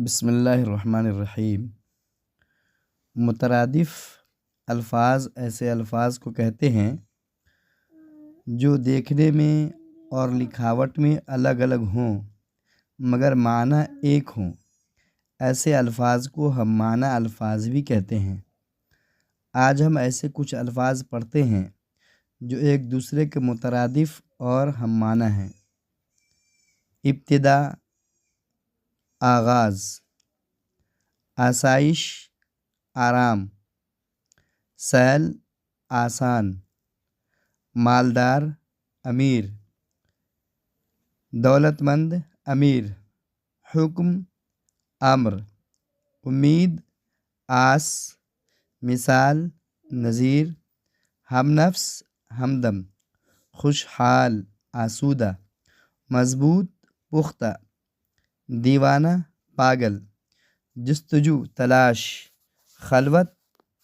بسم اللہ الرحمن الرحیم۔ مترادف الفاظ ایسے الفاظ کو کہتے ہیں جو دیکھنے میں اور لکھاوٹ میں الگ الگ ہوں مگر معنی ایک ہوں۔ ایسے الفاظ کو ہم معنی الفاظ بھی کہتے ہیں۔ آج ہم ایسے کچھ الفاظ پڑھتے ہیں جو ایک دوسرے کے مترادف اور ہم معنی ہیں۔ ابتدا، آغاز، آسائش، آرام، سہل، آسان، مالدار، امیر، دولت مند، امیر، حکم، امر، امید، آس، مثال، نظیر، ہم نفس، ہمدم، خوشحال، آسودہ، مضبوط، پختہ، دیوانہ، پاگل، جستجو، تلاش، خلوت،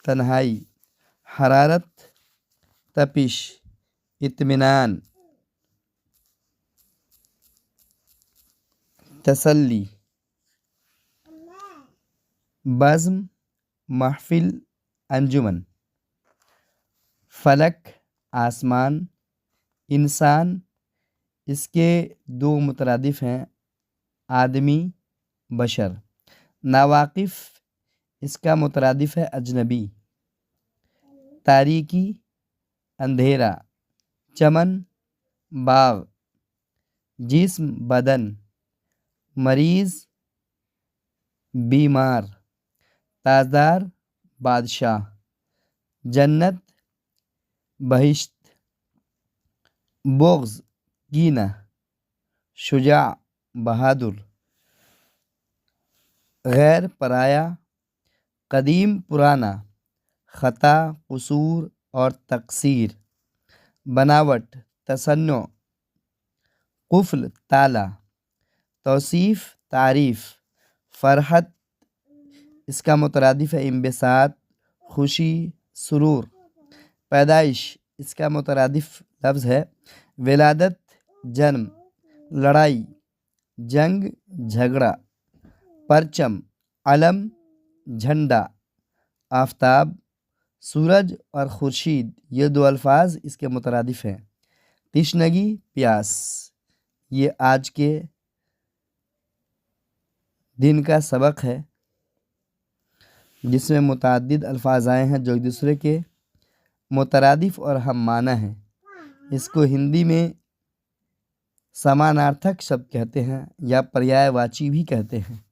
تنہائی، حرارت، تپش، اطمینان، تسلی، بزم، محفل، انجمن، فلک، آسمان، انسان۔ اس کے دو مترادف ہیں، آدمی، بشر۔ ناواقف، اس کا مترادف ہے اجنبی۔ تاریکی، اندھیرا، چمن، باغ، جسم، بدن، مریض، بیمار، تاجدار، بادشاہ، جنت، بہشت، بغض، کینہ، شجاع، بہادر، غیر، پرایا، قدیم، پرانا، خطا، قصور اور تقصیر، بناوٹ، تصنع، قفل، تالا، توصیف، تعریف، فرحت، اس کا مترادف ہے انبساط، خوشی، سرور، پیدائش، اس کا مترادف لفظ ہے ولادت، جنم، لڑائی، جنگ، جھگڑا، پرچم، علم، جھنڈا، آفتاب، سورج اور خورشید۔ یہ دو الفاظ اس کے مترادف ہیں۔ تشنگی، پیاس۔ یہ آج کے دن کا سبق ہے جس میں متعدد الفاظ آئے ہیں جو ایک دوسرے کے مترادف اور ہم معنی ہیں۔ اس کو ہندی میں سمانارتھک شبد کہتے ہیں یا پریائے واچی بھی کہتے ہیں۔